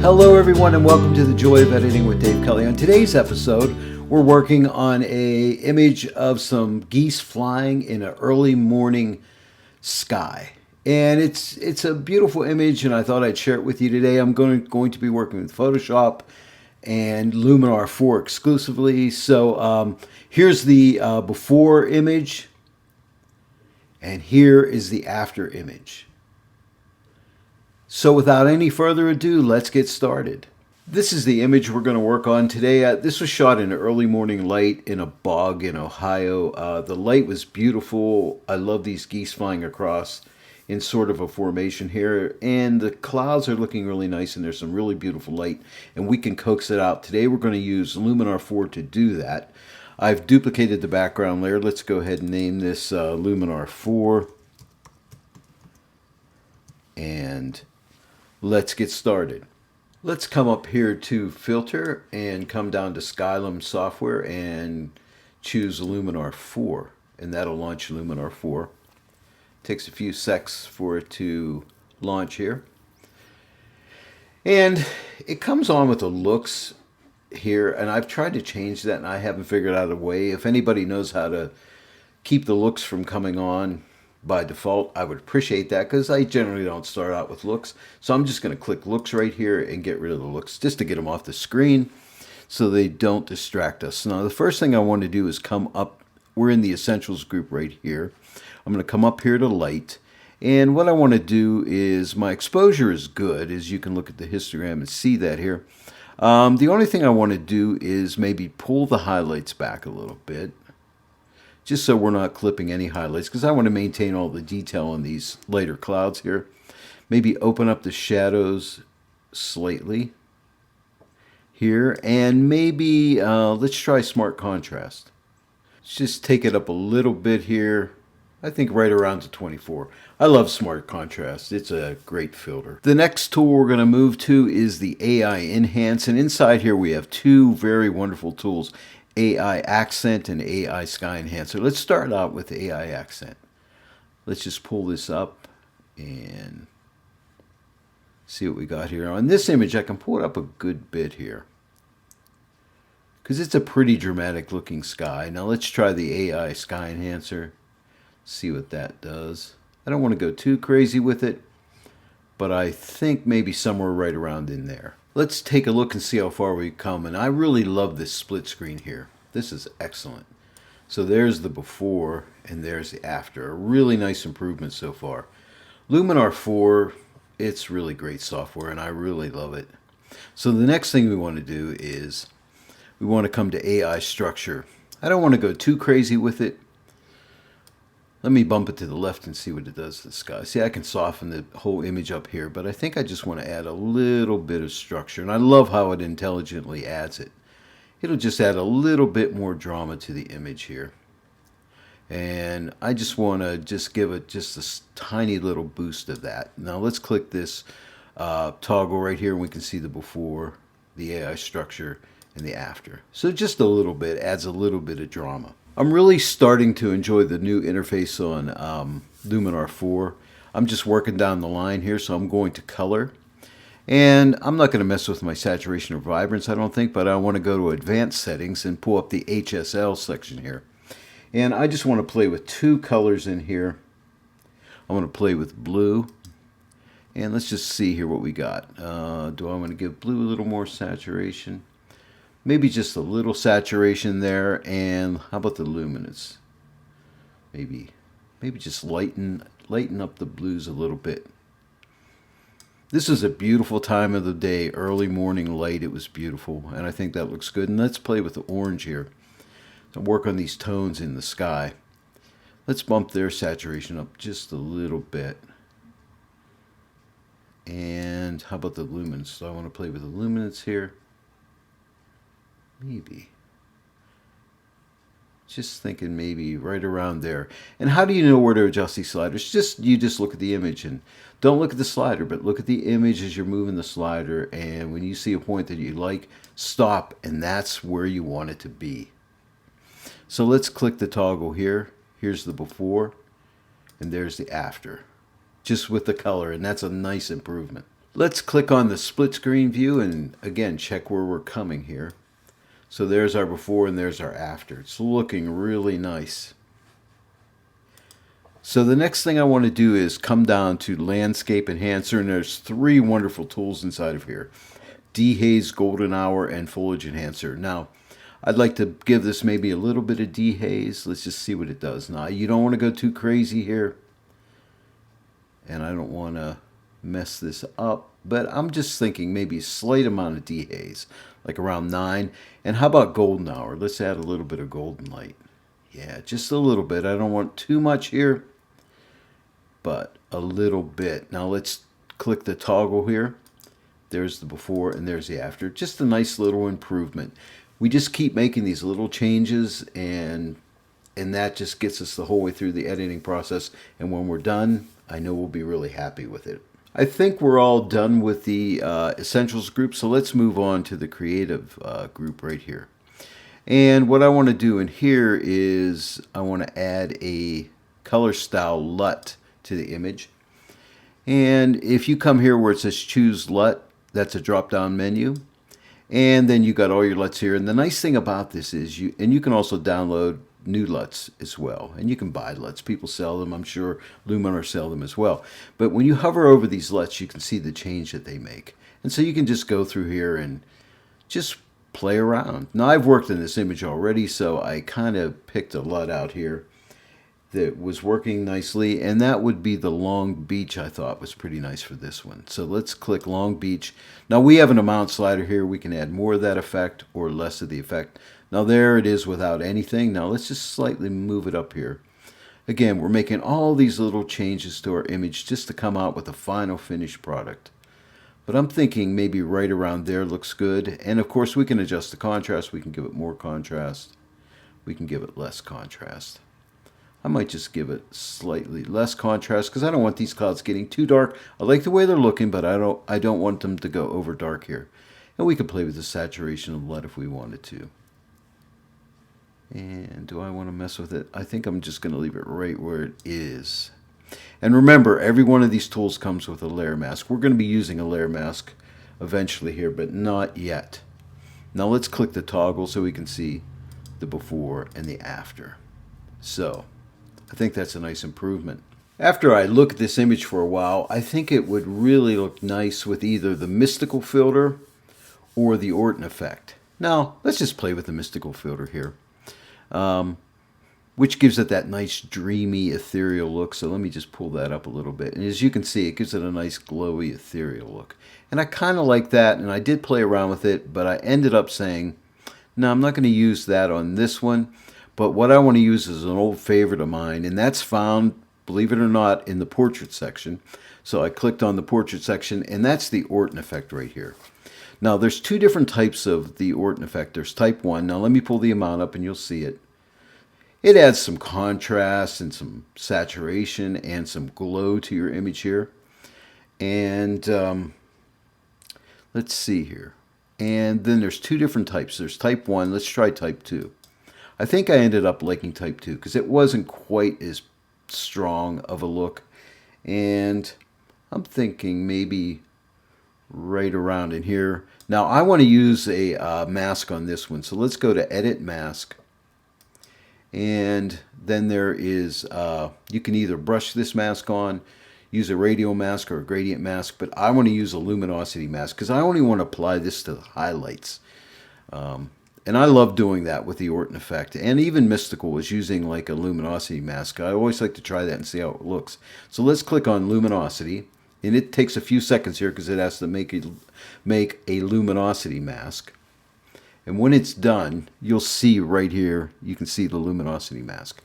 Hello everyone and welcome to the Joy of Editing with Dave Kelly. On today's episode, we're working on a image of some geese flying in an early morning sky. And it's a beautiful image and I thought I'd share it with you today. I'm going to be working with Photoshop and Luminar 4 exclusively. So here's the before image and here is the after image. So without any further ado, let's get started. This is the image we're going to work on today. This was shot in early morning light in a bog in Ohio. The light was beautiful. I love these geese flying across in sort of a formation here. And the clouds are looking really nice and there's some really beautiful light. And we can coax it out. Today we're going to use Luminar 4 to do that. I've duplicated the background layer. Let's go ahead and name this Luminar 4. And let's get started. Let's come up here to Filter and come down to Skylum Software and choose Luminar 4. And that'll launch Luminar 4. Takes a few secs for it to launch here. And it comes on with the looks here. And I've tried to change that and I haven't figured out a way. If anybody knows how to keep the looks from coming on by default, I would appreciate that because I generally don't start out with looks. So I'm just going to click looks right here and get rid of the looks just to get them off the screen so they don't distract us. Now the first thing I want to do is come up. We're in the essentials group right here. I'm going to come up here to light. And what I want to do is my exposure is good, as you can look at the histogram and see that here. The only thing I want to do is maybe pull the highlights back a little bit, just so we're not clipping any highlights, because I want to maintain all the detail on these lighter clouds here. Maybe open up the shadows slightly here, and maybe let's try smart contrast. Let's just take it up a little bit here. I think right around to 24. I love smart contrast. It's a great filter. The next tool we're going to move to is the AI Enhance, and inside here we have two very wonderful tools. AI Accent and AI Sky Enhancer. Let's start out with AI Accent. Let's just pull this up and see what we got here. On this image, I can pull it up a good bit here because it's a pretty dramatic looking sky. Now let's try the AI Sky Enhancer. See what that does. I don't want to go too crazy with it, but I think maybe somewhere right around in there. Let's take a look and see how far we've come. And I really love this split screen here. This is excellent. So there's the before and there's the after. A really nice improvement so far. Luminar 4, it's really great software and I really love it. So the next thing we want to do is we want to come to AI structure. I don't want to go too crazy with it. Let me bump it to the left and see what it does to the sky. See, I can soften the whole image up here, but I think I just want to add a little bit of structure. And I love how it intelligently adds it. It'll just add a little bit more drama to the image here. And I just want to just give it just a tiny little boost of that. Now let's click this toggle right here and we can see the before, the AI structure, and the after. So just a little bit, adds a little bit of drama. I'm really starting to enjoy the new interface on Luminar 4. I'm just working down the line here, so I'm going to color. And I'm not going to mess with my saturation or vibrance, I don't think, but I want to go to advanced settings and pull up the HSL section here. And I just want to play with two colors in here. I want to play with blue. And let's just see here what we got. Do I want to give blue a little more saturation? Maybe just a little saturation there, and how about the luminance? Maybe just lighten up the blues a little bit. This is a beautiful time of the day, early morning light. It was beautiful, and I think that looks good. And let's play with the orange here. So work on these tones in the sky. Let's bump their saturation up just a little bit. And how about the luminance? So I want to play with the luminance here. Maybe. Just thinking maybe right around there. And how do you know where to adjust these sliders? You just look at the image and don't look at the slider, but look at the image as you're moving the slider. And when you see a point that you like, stop, and that's where you want it to be. So let's click the toggle here. Here's the before, and there's the after, just with the color, and that's a nice improvement. Let's click on the split screen view and again check where we're coming here. So there's our before and there's our after. It's looking really nice. So the next thing I want to do is come down to Landscape Enhancer, and there's three wonderful tools inside of here. Dehaze, Golden Hour, and Foliage Enhancer. Now, I'd like to give this maybe a little bit of dehaze. Let's just see what it does. Now, you don't want to go too crazy here, and I don't want to mess this up, but I'm just thinking maybe a slight amount of dehaze, like around 9. And how about Golden Hour? Let's add a little bit of golden light. Yeah, just a little bit. I don't want too much here, but a little bit. Now let's click the toggle here. There's the before and there's the after. Just a nice little improvement. We just keep making these little changes, and that just gets us the whole way through the editing process. And when we're done, I know we'll be really happy with it. I think we're all done with the Essentials group, so let's move on to the Creative group right here. And what I want to do in here is I want to add a color style LUT to the image. And if you come here where it says choose LUT, that's a drop down menu. And then you got all your LUTs here. And the nice thing about this is you can also download new LUTs as well. And you can buy LUTs. People sell them. I'm sure Luminar sell them as well. But when you hover over these LUTs, you can see the change that they make. And so you can just go through here and just play around. Now I've worked in this image already, so I kind of picked a LUT out here that was working nicely, and that would be the Long Beach. I thought was pretty nice for this one. So let's click Long Beach. Now we have an amount slider here. We can add more of that effect or less of the effect. Now there it is without anything. Now let's just slightly move it up here. Again, we're making all these little changes to our image just to come out with a final finished product. But I'm thinking maybe right around there looks good. And of course we can adjust the contrast. We can give it more contrast. We can give it less contrast. I might just give it slightly less contrast because I don't want these clouds getting too dark. I like the way they're looking, but I don't want them to go over dark here. And we can play with the saturation of LUT if we wanted to. And do I want to mess with it? I think I'm just going to leave it right where it is. And remember, every one of these tools comes with a layer mask. We're going to be using a layer mask eventually here, but not yet. Now let's click the toggle so we can see the before and the after. So I think that's a nice improvement. After I look at this image for a while, I think it would really look nice with either the mystical filter or the Orton effect. Now, let's just play with the mystical filter here, which gives it that nice dreamy ethereal look. So let me just pull that up a little bit. And as you can see, it gives it a nice glowy ethereal look. And I kind of like that, and I did play around with it, but I ended up saying, no, I'm not going to use that on this one. But what I want to use is an old favorite of mine, and that's found, believe it or not, in the portrait section. So I clicked on the portrait section, and that's the Orton effect right here. Now, there's two different types of the Orton effect. There's type 1. Now, let me pull the amount up, and you'll see it. It adds some contrast and some saturation and some glow to your image here. And let's see here. And then there's two different types. There's type 1. Let's try type 2. I think I ended up liking type 2 because it wasn't quite as strong of a look. And I'm thinking maybe right around in here. Now I want to use a mask on this one. So let's go to Edit Mask. And then there is, you can either brush this mask on, use a radial mask or a gradient mask, but I want to use a luminosity mask because I only want to apply this to the highlights. And I love doing that with the Orton effect. And even Mystical was using like a luminosity mask. I always like to try that and see how it looks. So let's click on luminosity. And it takes a few seconds here because it has to make a luminosity mask. And when it's done, you'll see right here, you can see the luminosity mask.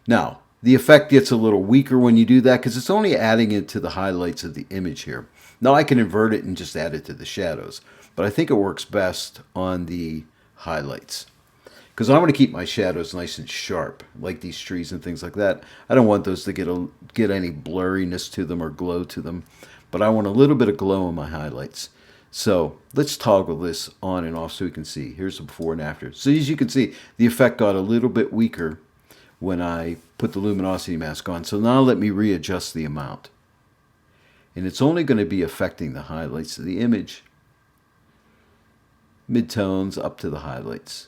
Now, the effect gets a little weaker when you do that because it's only adding it to the highlights of the image here. Now I can invert it and just add it to the shadows. But I think it works best on the highlights because I want to keep my shadows nice and sharp, like these trees and things like that. I don't want those to get any blurriness to them or glow to them, but I want a little bit of glow in my highlights. So let's toggle this on and off so we can see. Here's the before and after. So as you can see, the effect got a little bit weaker when I put the luminosity mask on. So now let me readjust the amount. And it's only going to be affecting the highlights of the image. Midtones up to the highlights.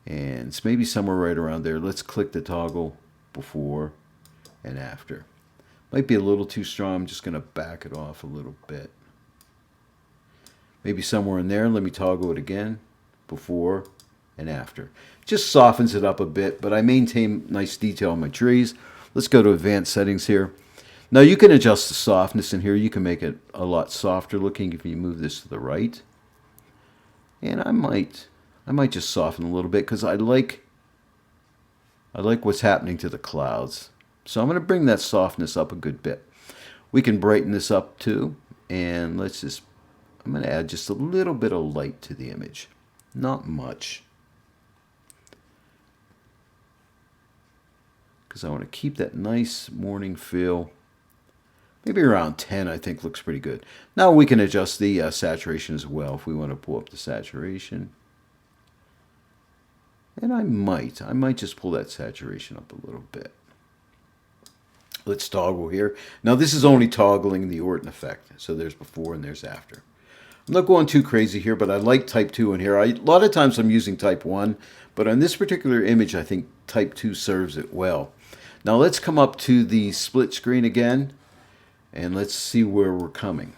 And it's maybe somewhere right around there. Let's click the toggle before and after. Might be a little too strong. I'm just going to back it off a little bit. Maybe somewhere in there. Let me toggle it again. Before and after. Just softens it up a bit, but I maintain nice detail on my trees. Let's go to advanced settings here. Now you can adjust the softness in here. You can make it a lot softer looking if you move this to the right. And I might just soften a little bit because I like what's happening to the clouds. So I'm going to bring that softness up a good bit. We can brighten this up too, and I'm going to add just a little bit of light to the image. Not much. Because I want to keep that nice morning feel. Maybe around 10 I think looks pretty good. Now we can adjust the saturation as well if we want to pull up the saturation. And I might just pull that saturation up a little bit. Let's toggle here. Now this is only toggling the Orton effect. So there's before and there's after. I'm not going too crazy here, but I like type 2 in here. A lot of times I'm using type 1, but on this particular image, I think type 2 serves it well. Now let's come up to the split screen again, and let's see where we're coming.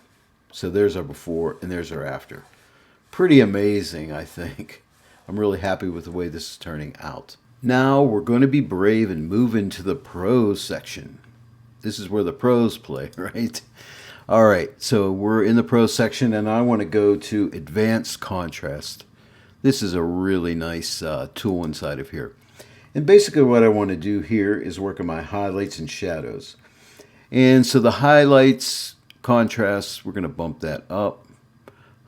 So there's our before and there's our after. Pretty amazing, I think. I'm really happy with the way this is turning out. Now we're going to be brave and move into the pros section. This is where the pros play, right? All right, so we're in the pros section, and I want to go to advanced contrast. This is a really nice tool inside of here. And basically what I want to do here is work on my highlights and shadows. And so the highlights, contrast, we're going to bump that up.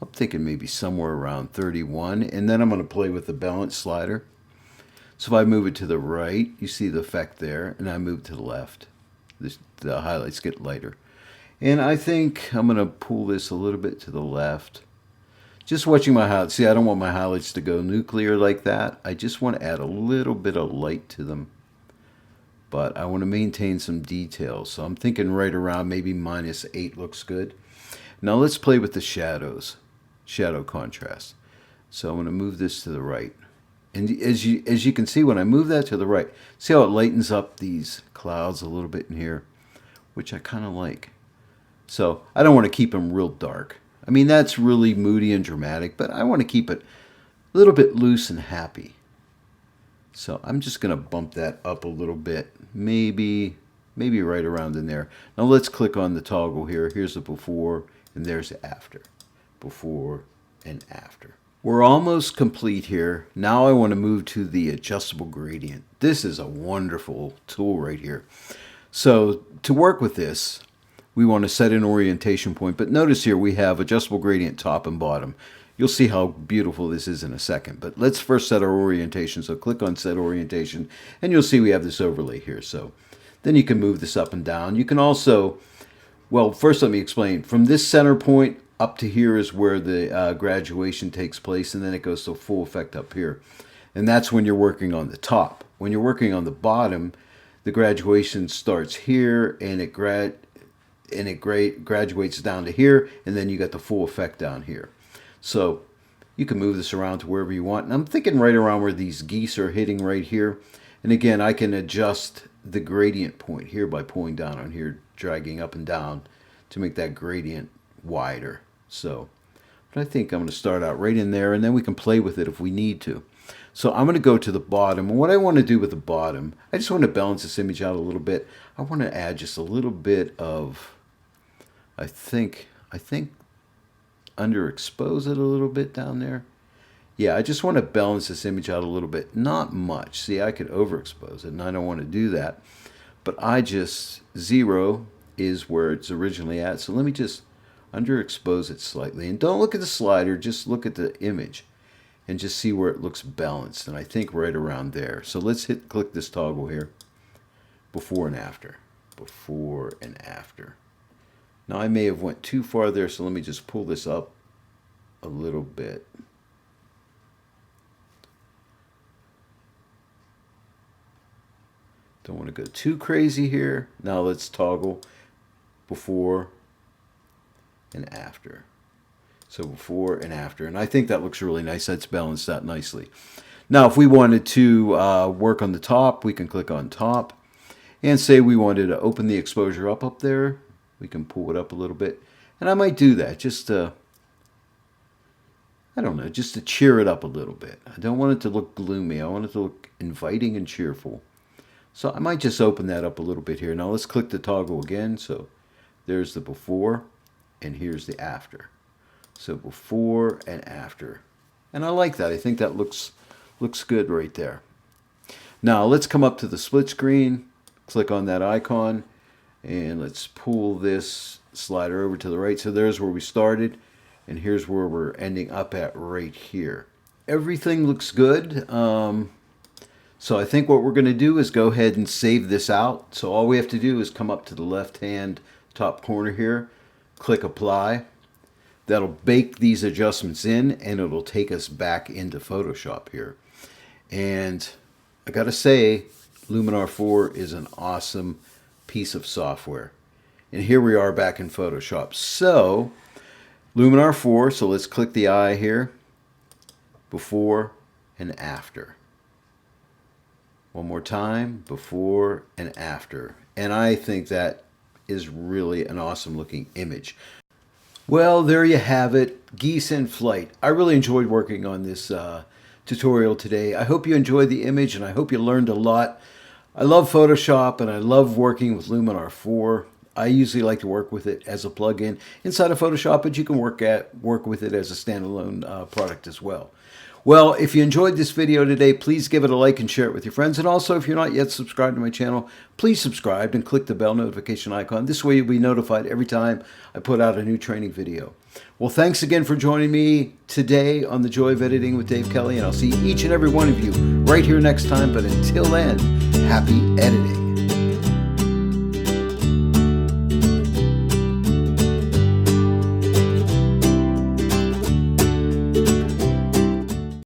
I'm thinking maybe somewhere around 31. And then I'm going to play with the balance slider. So if I move it to the right, you see the effect there. And I move to the left. The highlights get lighter. And I think I'm going to pull this a little bit to the left. Just watching my highlights. See, I don't want my highlights to go nuclear like that. I just want to add a little bit of light to them. But I want to maintain some details. So I'm thinking right around maybe -8 looks good. Now let's play with the shadows. Shadow contrast. So I'm going to move this to the right. And as you can see, when I move that to the right, see how it lightens up these clouds a little bit in here, which I kind of like. So I don't want to keep them real dark. I mean, that's really moody and dramatic, but I want to keep it a little bit loose and happy. So I'm just going to bump that up a little bit, maybe right around in there. Now let's click on the toggle here. Here's the before, and there's the after. Before and after. We're almost complete here. Now I want to move to the adjustable gradient. This is a wonderful tool right here. So to work with this, we want to set an orientation point. But notice here we have adjustable gradient top and bottom. You'll see how beautiful this is in a second. But let's first set our orientation. So click on set orientation, and you'll see we have this overlay here. So then you can move this up and down. You can also, well, first let me explain. From this center point up to here is where the graduation takes place, and then it goes to full effect up here. And that's when you're working on the top. When you're working on the bottom, the graduation starts here, and it graduates down to here, and then you got the full effect down here. So you can move this around to wherever you want. And I'm thinking right around where these geese are hitting right here. And again, I can adjust the gradient point here by pulling down on here, dragging up and down to make that gradient wider. So, but I think I'm going to start out right in there, and then we can play with it if we need to. So I'm going to go to the bottom, and what I want to do with the bottom, I just want to balance this image out a little bit. I want to add just a little bit of, I think underexpose it a little bit down there. Yeah, I just want to balance this image out a little bit. Not much. See, I could overexpose it, and I don't want to do that. But zero is where it's originally at. So let me just underexpose it slightly. And don't look at the slider, just look at the image and just see where it looks balanced. And I think right around there. So let's click this toggle here. Before and after. Before and after. Now I may have went too far there, so let me just pull this up a little bit. Don't want to go too crazy here. Now let's toggle before and after. So before and after. And I think that looks really nice. That's balanced out nicely. Now, if we wanted to work on the top, we can click on top. And say we wanted to open the exposure up there. We can pull it up a little bit. And I might do that just to, I don't know, just to cheer it up a little bit. I don't want it to look gloomy. I want it to look inviting and cheerful. So I might just open that up a little bit here. Now let's click the toggle again. So there's the before and here's the after. So before and after. And I like that. I think that looks good right there. Now let's come up to the split screen. Click on that icon. And let's pull this slider over to the right. So there's where we started. And here's where we're ending up at right here. Everything looks good. So I think what we're going to do is go ahead and save this out. So all we have to do is come up to the left-hand top corner here. Click Apply. That'll bake these adjustments in. And it'll take us back into Photoshop here. And I got to say, Luminar 4 is an awesome piece of software. And here we are back in Photoshop. So, Luminar 4, so let's click the eye here. Before and after. One more time, before and after. And I think that is really an awesome looking image. Well, there you have it, Geese in flight. I really enjoyed working on this tutorial today. I hope you enjoyed the image and I hope you learned a lot. I love Photoshop and I love working with Luminar 4. I usually like to work with it as a plugin inside of Photoshop, but you can work with it as a standalone product as well. Well, if you enjoyed this video today, please give it a like and share it with your friends. And also, if you're not yet subscribed to my channel, please subscribe and click the bell notification icon. This way you'll be notified every time I put out a new training video. Well, thanks again for joining me today on The Joy of Editing with Dave Kelly, and I'll see each and every one of you right here next time. But until then, happy editing.